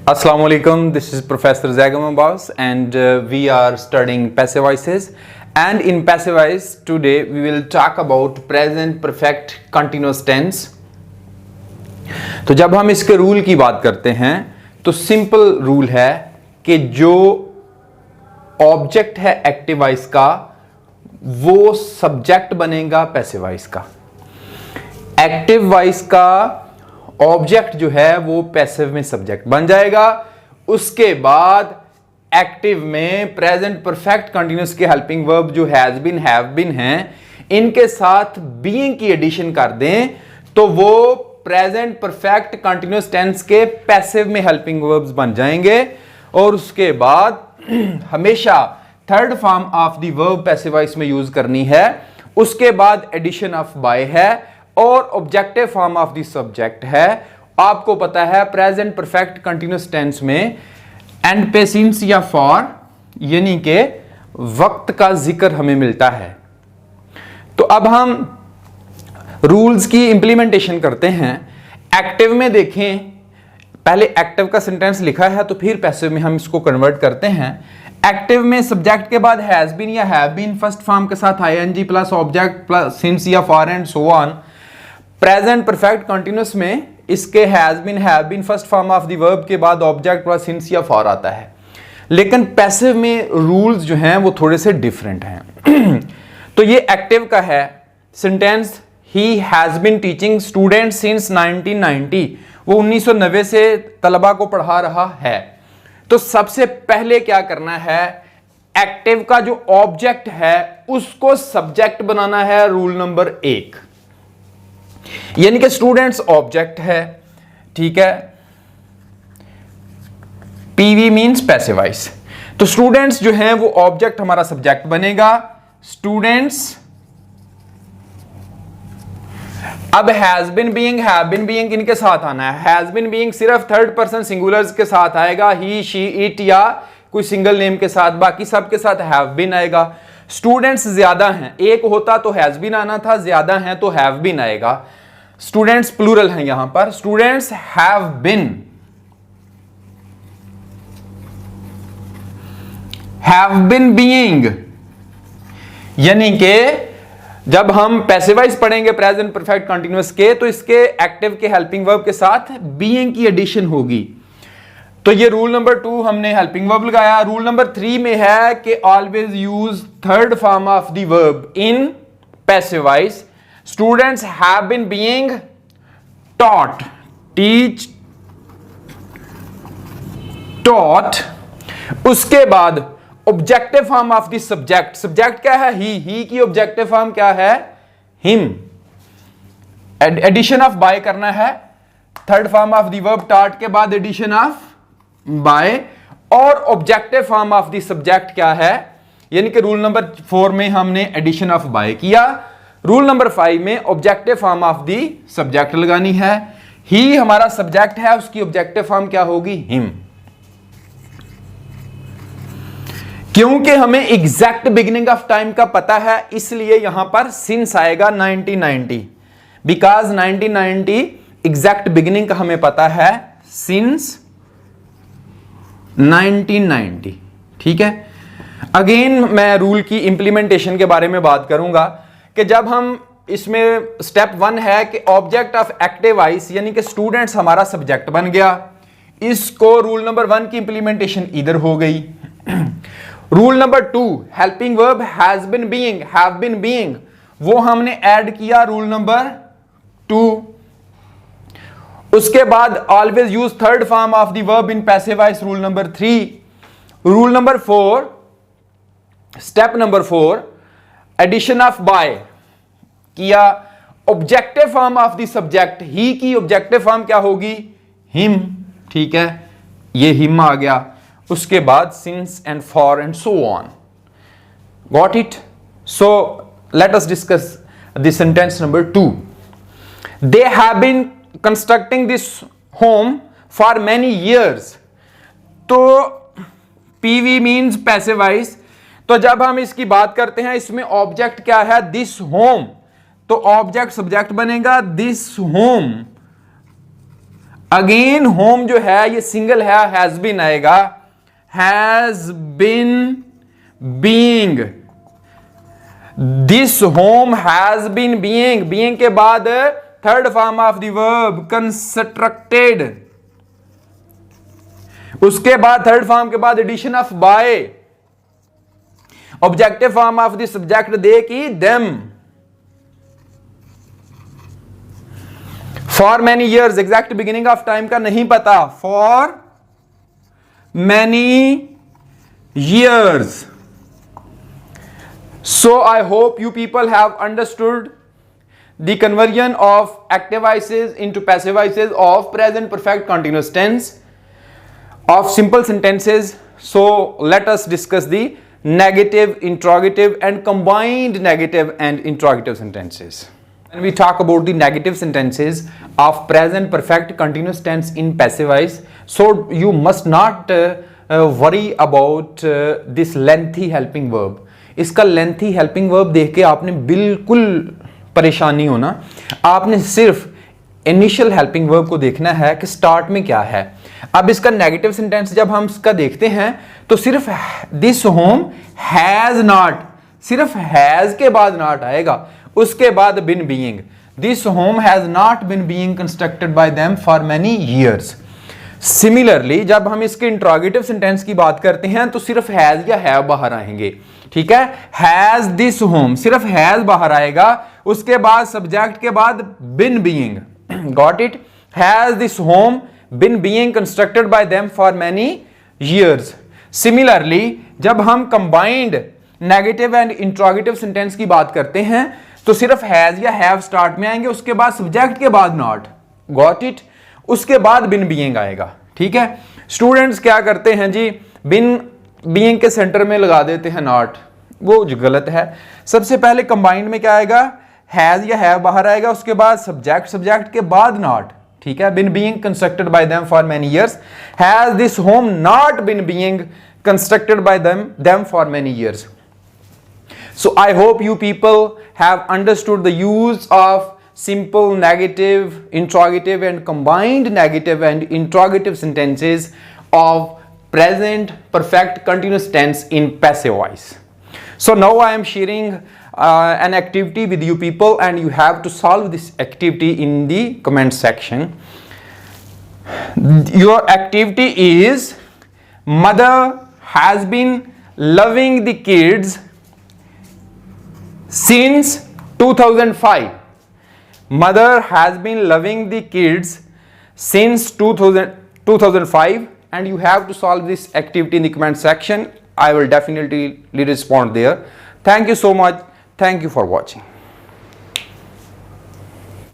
Assalamu alaikum, this is Professor Zagam Abbas and we are studying passive voices, and in passive voice today we will talk about present perfect continuous tense। तो जब हम इसके rule की बात करते हैं तो सिंपल रूल है कि जो ऑब्जेक्ट है एक्टिव वॉइस का वो सब्जेक्ट बनेगा पैसिव वॉइस का। एक्टिव वॉइस का ऑब्जेक्ट जो है वो पैसिव में सब्जेक्ट बन जाएगा। उसके बाद एक्टिव में प्रेजेंट परफेक्ट कंटिन्यूअस के हेल्पिंग वर्ब जो हैज बीन हैव बीन हैं इनके साथ बीइंग की एडिशन कर दें तो वो प्रेजेंट परफेक्ट कंटिन्यूअस टेंस के पैसिव में हेल्पिंग वर्ब्स बन जाएंगे। और उसके बाद हमेशा third form of the verb passive voice में यूज करनी है। उसके बाद एडिशन ऑफ बाय है और objective form of the subject है। आपको पता है प्रेजेंट परफेक्ट कंटिन्यूअस टेंस में एंड पे सिंस या फॉर यानी के वक्त का जिक्र हमें मिलता है। तो अब हम रूल्स की इंप्लीमेंटेशन करते हैं। एक्टिव में देखें, पहले एक्टिव का सेंटेंस लिखा है तो फिर पैसिव में हम इसको कन्वर्ट करते हैं। एक्टिव में सब्जेक्ट के बाद हैज बीन या हैव बीन फर्स्ट फॉर्म के साथ I N G plus object plus since या for and so on. Present perfect continuous में इसके has been have been first form of the verb के बाद ऑब्जेक्ट प्लस सिंस या फॉर आता है। लेकिन पैसिव में रूल्स जो हैं वो थोड़े से डिफरेंट हैं। तो ये एक्टिव का है sentence, he has been teaching student since 1990, वो 1990 से तलबा को पढ़ा रहा है। तो सबसे पहले क्या करना है, एक्टिव का जो ऑब्जेक्ट है उसको सब्जेक्ट बनाना है। रूल नंबर 1 यानी कि स्टूडेंट्स ऑब्जेक्ट है, ठीक है। पीवी मींस पैसिव वॉइस, तो स्टूडेंट्स जो हैं वो ऑब्जेक्ट हमारा सब्जेक्ट बनेगा। स्टूडेंट्स, अब has been being have been being इनके साथ आना है। हैज बीन बीइंग सिर्फ थर्ड पर्सन सिंगुलर्स के साथ आएगा, ही शी इट या कोई सिंगल नेम के साथ, बाकी सब के साथ हैव बीन आएगा। स्टूडेंट्स ज्यादा हैं, एक होता तो हैज बीन आना था, ज्यादा हैं तो हैव बीन आएगा। स्टूडेंट्स प्लूरल हैं यहां पर, स्टूडेंट्स हैव बीन बीइंग, यानी कि जब हम पैसिव वॉइस पढ़ेंगे प्रेजेंट परफेक्ट कंटिन्यूअस के तो इसके एक्टिव के हेल्पिंग वर्ब के साथ बीइंग की एडिशन होगी। तो ये रूल नंबर 2 हमने हेल्पिंग वर्ब लगाया। रूल नंबर 3 में है कि always use third form of the verb in passive voice. Students have been being taught, teach, taught. उसके बाद objective form of the subject, subject क्या है, ही की ऑब्जेक्टिव फॉर्म क्या है, हिम। एडिशन ऑफ बाय करना है, third form of the verb taught के बाद एडिशन ऑफ बाय। और objective form of the subject क्या है, यानी कि रूल नंबर 4 में हमने एडिशन ऑफ बाय किया। रूल नंबर 5 में objective form of the subject लगानी है। ही हमारा सब्जेक्ट है, उसकी ऑब्जेक्टिव फॉर्म क्या होगी, हिम। क्योंकि हमें एग्जैक्ट बिगिनिंग ऑफ टाइम का पता है इसलिए यहां पर सिंस आएगा 1990, बिकॉज 1990 एग्जैक्ट बिगिनिंग का हमें पता है, सिंस 1990, ठीक है। अगेन मैं रूल की इंप्लीमेंटेशन के बारे में बात करूंगा कि जब हम इसमें स्टेप 1 है कि ऑब्जेक्ट ऑफ एक्टिव वॉइस यानी कि स्टूडेंट्स हमारा सब्जेक्ट बन गया। इसको रूल नंबर 1 की इंप्लीमेंटेशन इधर हो गई। Rule number 2 helping verb has been being have been being वो हमने ऐड किया रूल नंबर 2। उसके बाद always use third form of the verb in passive voice rule number 3। Rule number 4 step number 4 addition of by किया। Objective form of the subject, he की objective form क्या होगी, him, ठीक है, ये हिम आ गया। उसके बाद since and for and so on. Got it? So let us discuss the sentence number 2। They have been constructing this home for many years. तो पीवी मीन्स पैसिव वॉइस। तो जब हम इसकी बात करते हैं इसमें ऑब्जेक्ट क्या है, दिस होम, तो ऑब्जेक्ट सब्जेक्ट बनेगा दिस होम। अगेन होम जो है ये सिंगल है, हैज बीन आएगा, has been being, this home has been being, being के बाद third form of the verb constructed, उसके बाद थर्ड फॉर्म के बाद addition of by, objective form of the subject they की them, for many years, exact beginning of time का नहीं पता, for many years. So I hope you people have understood the conversion of active voices into passive voices of present perfect continuous tense of simple sentences. So let us discuss the negative, interrogative and combined negative and interrogative sentences. When we talk about the negative sentences of present perfect continuous tense in passive voice, so you must not worry about this lengthy helping verb. इसका lengthy helping verb देख के आपने बिल्कुल परेशान नहीं होना, आपने सिर्फ इनिशियल हेल्पिंग वर्ब को देखना है कि स्टार्ट में क्या है. अब इसका नेगेटिव सेंटेंस जब हम इसका देखते हैं तो सिर्फ दिस होम हैज नॉट, सिर्फ हैज के बाद नॉट आएगा, उसके बाद been being, this home has not been being constructed by them for many years. Similarly जब हम इसके इंट्रोगेटिव सेंटेंस की बात करते हैं तो सिर्फ हैज या हैव बाहर आएंगे. ठीक है, हैज दिस होम, सिर्फ हैज बाहर आएगा, उसके बाद सब्जेक्ट के बाद been being, got it, has this home been being constructed by them for many years. Similarly जब हम combined negative and interrogative sentence की बात करते हैं तो सिर्फ हैज या हैव स्टार्ट में आएंगे, उसके बाद सब्जेक्ट के बाद नॉट, गॉट इट, उसके बाद बिन बीइंग आएगा. ठीक है, स्टूडेंट्स क्या करते हैं जी, बिन बीइंग के सेंटर में लगा देते हैं नॉट, वो जो गलत है. सबसे पहले कंबाइंड में क्या आएगा, हैज या हैव बाहर आएगा, उसके बाद सब्जेक्ट, सब्जेक्ट के बाद नॉट. ठीक है, been being constructed by them for many years, has this home not been being constructed by them for many years. So I hope you people have understood the use of simple negative, interrogative and combined negative and interrogative sentences of present perfect continuous tense in passive voice. So now I am sharing an activity with you people and you have to solve this activity in the comment section. Your activity is, mother has been loving the kids since 2005. Mother has been loving the kids since 2005 and you have to solve this activity in the comment section. I will definitely respond there. Thank you so much. Thank you for watching.